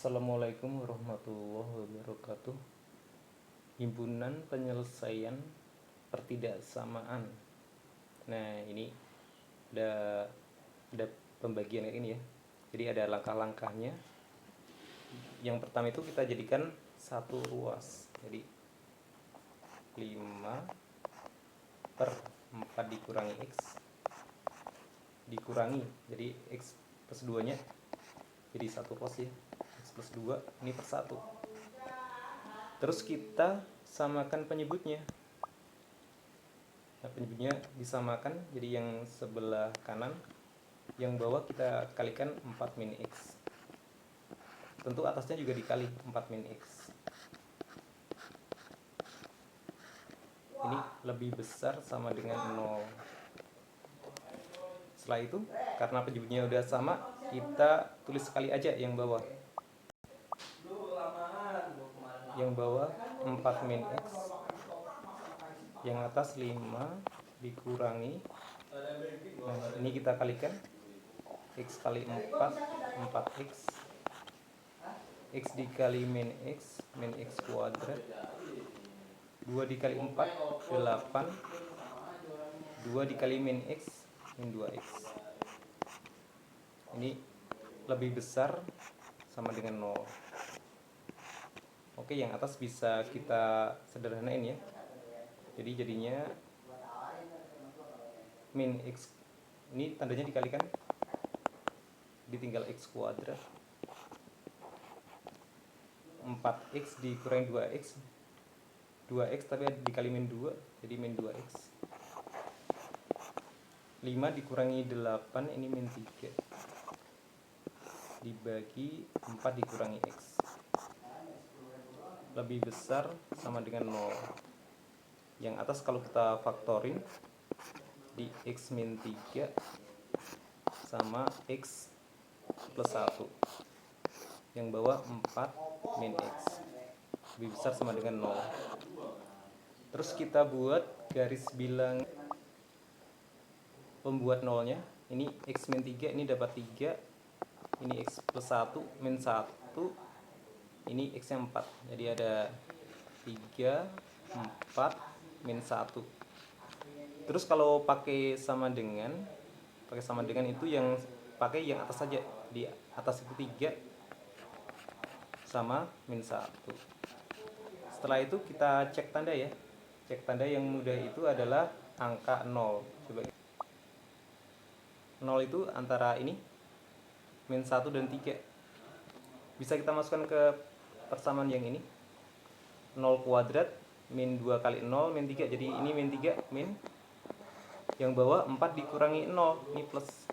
Assalamualaikum warahmatullahi wabarakatuh. Himpunan penyelesaian pertidaksamaan. Nah, ini ada ada pembagian kayak ini ya. Jadi ada langkah-langkahnya. Yang pertama itu kita jadikan satu ruas. Jadi 5/4 dikurangi X dikurangi. Jadi X plus 2 nya jadi satu ruas ya. X plus 2 ini per 1. Terus kita samakan penyebutnya. Nah, penyebutnya disamakan, jadi yang sebelah kanan, yang bawah kita kalikan 4 min X. Tentu atasnya juga dikali 4 min X. Ini lebih besar sama dengan 0. Setelah itu, karena penyebutnya udah sama, kita tulis sekali aja yang bawah. Yang bawah 4 min X, yang atas 5 dikurangi, nah ini kita kalikan, X kali 4, 4X, X dikali min X kuadrat, 2 dikali 4, 8, 2 dikali min X, min 2X. Ini lebih besar sama dengan 0. Oke, yang atas bisa kita sederhanain ya. Jadi jadinya min X, ini tandanya dikalikan, ditinggal X kuadrat, 4X dikurangi 2X, 2X tapi dikali min 2, jadi min 2X. 5 dikurangi 8, ini min 3, dibagi 4 dikurangi X, lebih besar sama dengan 0. Yang atas kalau kita faktorin, di X min 3 sama X plus 1, yang bawah 4 min X, lebih besar sama dengan 0. Terus kita buat garis bilang pembuat nolnya. Ini X min 3, ini dapat 3, ini X plus 1 min 1, ini X nya 4, jadi ada 3, 4, min 1. Terus kalau pakai sama dengan itu yang pakai yang atas saja, di atas itu 3 sama min 1. Setelah itu kita cek tanda ya. Cek tanda yang mudah itu adalah angka 0. Coba 0 itu antara ini min 1 dan 3. Bisa kita masukkan ke persamaan yang ini. 0 kuadrat min 2 kali 0 min 3. Jadi ini min 3 min, yang bawah 4 dikurangi 0, ini plus.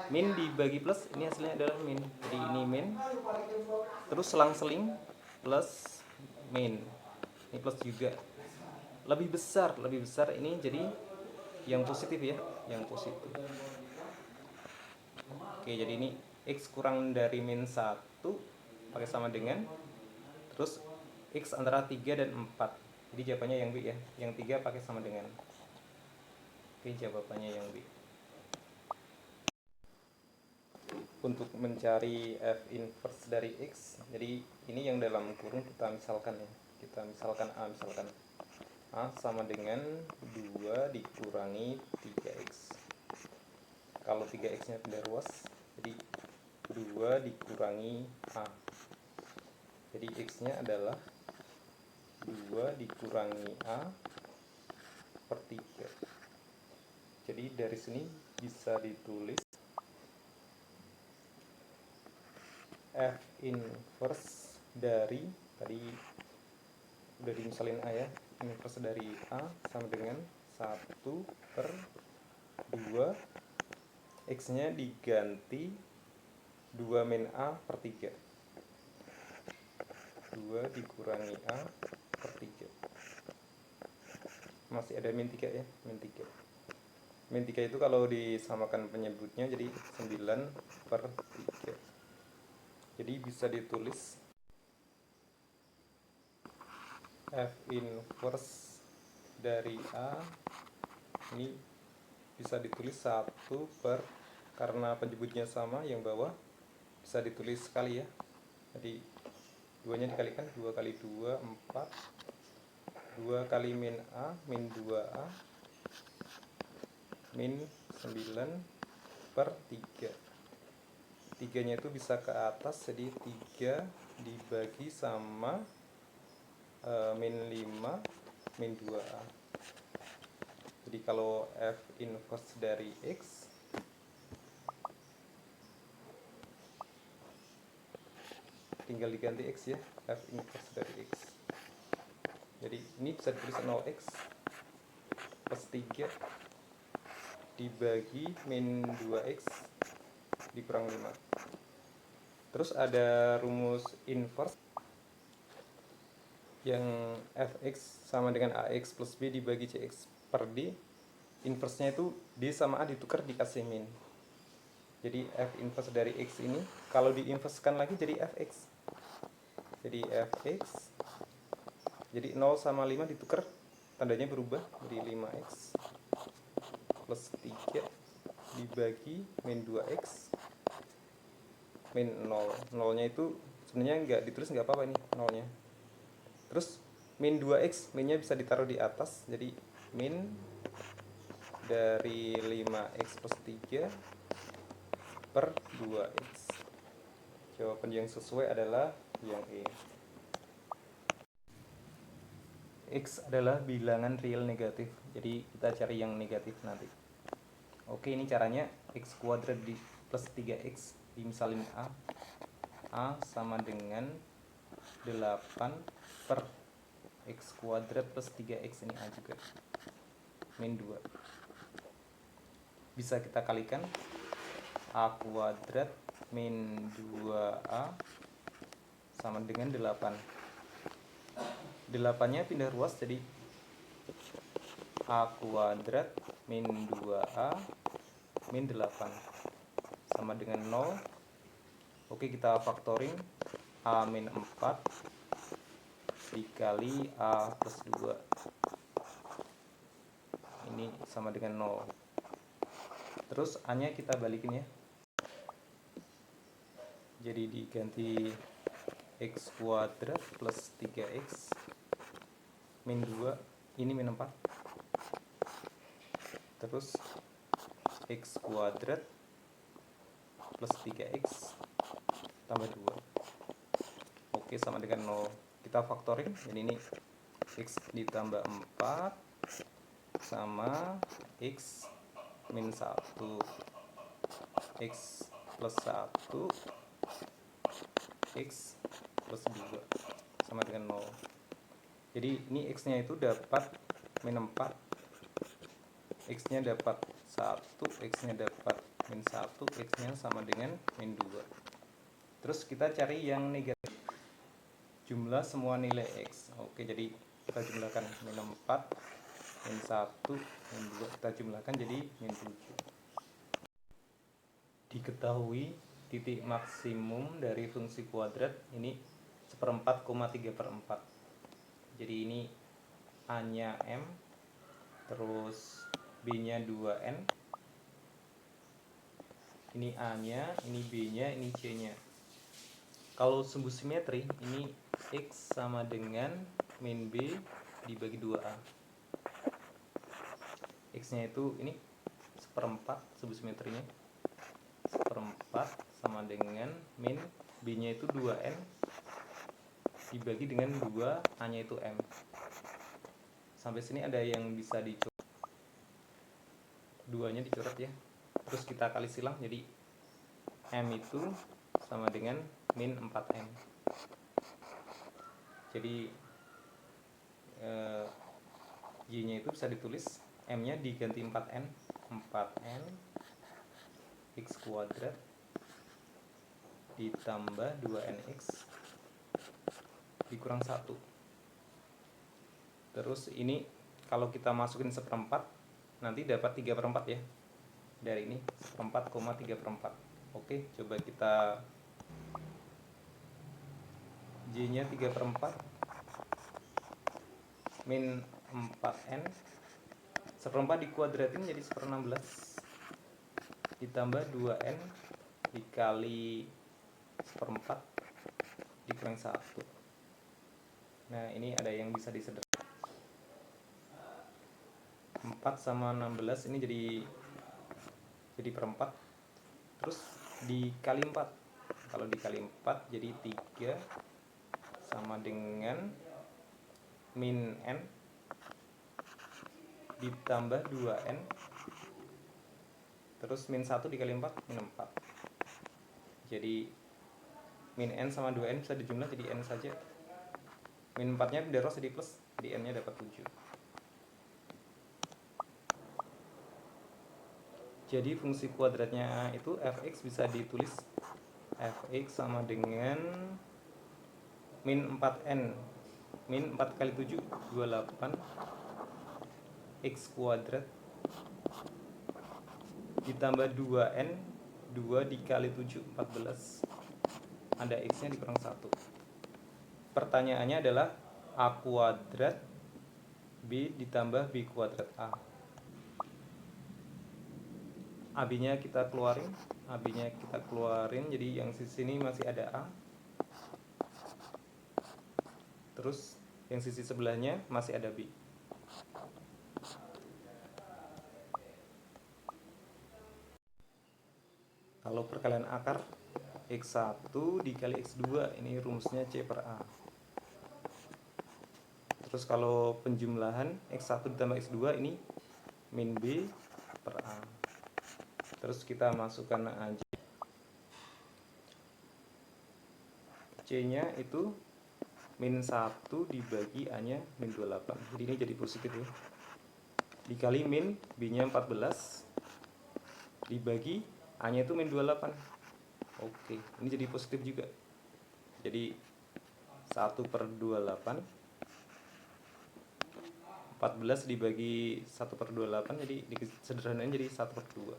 Min dibagi plus, ini hasilnya adalah min. Jadi ini min, terus selang-seling plus min, ini plus juga. Lebih besar ini, jadi yang positif ya, yang positif. Oke, jadi ini X kurang dari min 1 pakai sama dengan, terus X antara 3 dan 4. Jadi jawabannya yang B ya, yang 3 pakai sama dengan. Oke, jawabannya yang B. Untuk mencari F inverse dari X, jadi ini yang dalam kurung kita misalkan ya. Kita misalkan A, A sama dengan 2 dikurangi 3X. Kalau 3X nya pindah ruas, jadi 2 dikurangi A. Jadi X nya adalah 2 dikurangi A per 3. Jadi dari sini bisa ditulis F inverse dari, tadi udah dimisalin A ya, inverse dari A sama dengan 1 per 2, X nya diganti 2 min A per 3, 2 dikurangi A per 3, masih ada min 3 ya, min 3. Min 3 itu kalau disamakan penyebutnya jadi 9 per 3. Jadi bisa ditulis F inverse dari A ini bisa ditulis 1 per, karena penyebutnya sama yang bawah bisa ditulis sekali ya, Jadi 2 nya dikalikan 2 kali 2 4, 2 kali min A min 2A min 9 per 3. 3 nya itu bisa ke atas, jadi 3 dibagi sama min 5 min 2A. Jadi kalau F inverse dari X tinggal diganti X ya, F inverse dari X. Jadi ini bisa ditulis 0x plus 3 dibagi min 2x dikurang 5. Terus ada rumus inverse yang fx sama dengan ax plus b dibagi cx per d. Inverse-nya itu d sama a ditukar dikasih min. Jadi f inverse dari x ini kalau diinversekan lagi jadi fx. Jadi fx, jadi 0 sama 5 ditukar, tandanya berubah jadi 5x plus 3 dibagi min 2x min 0. 0 nya itu sebenarnya nggak ditulis, nggak apa-apa ini 0 nya. Terus min 2x, min nya bisa ditaruh di atas, jadi min dari 5x plus 3 per 2x. Jawaban yang sesuai adalah yang E. X adalah bilangan real negatif, jadi kita cari yang negatif nanti. Oke, ini caranya. X kuadrat di plus 3x dimisalin A sama dengan 8 per x kuadrat plus 3x, ini A juga min 2. Bisa kita kalikan, A kuadrat min 2A sama dengan 8. 8 nya pindah ruas, jadi A kuadrat min 2A min 8 sama dengan 0. Oke, kita faktoring, A min 4 dikali A plus 2, ini sama dengan 0. Terus A nya kita balikin ya, jadi diganti x kuadrat plus 3x min 2, ini min 4, terus x kuadrat plus 3x tambah 2. Oke, sama dengan 0. Kita faktorin, jadi ini x ditambah 4 sama x min 1, x plus 1, x plus 2 sama dengan 0. Jadi ini x nya itu dapat min 4, x nya dapat 1, x nya dapat min 1, x nya sama dengan min 2. Terus kita cari yang negatif, jumlah semua nilai x. Oke, jadi kita jumlahkan min 4, min 1, min 2, kita jumlahkan jadi min 7. Diketahui titik maksimum dari fungsi kuadrat ini 1/4,3/4. Jadi ini A nya M, terus B nya 2N, ini A nya, ini B nya, ini C nya. Kalau sumbu simetri, ini X sama dengan min B dibagi 2A. X nya itu ini 1/4, sumbu simetrinya 1/4 sama dengan min B nya itu 2N dibagi dengan 2, A nya itu M. Sampai sini ada yang bisa dicoret, 2 nya dicoret ya. Terus kita kali silang, jadi M itu sama dengan min 4M. Jadi Y nya itu bisa ditulis, M nya diganti 4N, 4N X kuadrat ditambah 2NX dikurang 1. Terus ini kalau kita masukin 1/4 nanti dapat 3/4 ya. Dari ini 1/4,3/4. Oke, coba kita Y nya 3/4 min 4N, 1/4 dikuadratin jadi 1/16 ditambah 2N dikali 1/4 dikurang 1. Nah ini ada yang bisa disederhanakan. 4 sama 16 ini jadi per 4, terus dikali 4. Kalau dikali 4 jadi 3 sama dengan min n ditambah 2n, terus min 1 dikali 4 min 4. Jadi min n sama 2n bisa dijumlah jadi n saja. Min 4 nya ditaruh jadi plus, jadi n nya dapat 7. Jadi fungsi kuadratnya itu fx bisa ditulis fx sama dengan min 4n, min 4 kali 7 28 x kuadrat ditambah 2n, 2 dikali 7 14, ada x nya dikurang 1. Pertanyaannya adalah a kuadrat b ditambah b kuadrat a. AB-nya kita keluarin, jadi yang sisi sini masih ada A. Terus yang sisi sebelahnya masih ada B. Kalau perkalian akar X1 dikali X2, ini rumusnya C per A. Terus kalau penjumlahan X1 ditambah X2 ini min B per A. Terus kita masukkan aja C-nya itu min 1 dibagi A-nya min 28. Jadi ini jadi positif ya. Dikali min B-nya 14 dibagi A-nya itu min 28. Oke, ini jadi positif juga. Jadi 1/28, 14 dibagi 1/28, jadi sederhanain jadi 1/2.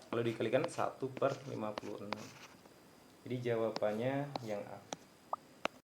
Kalau dikalikan 1/56. Jadi jawabannya yang A.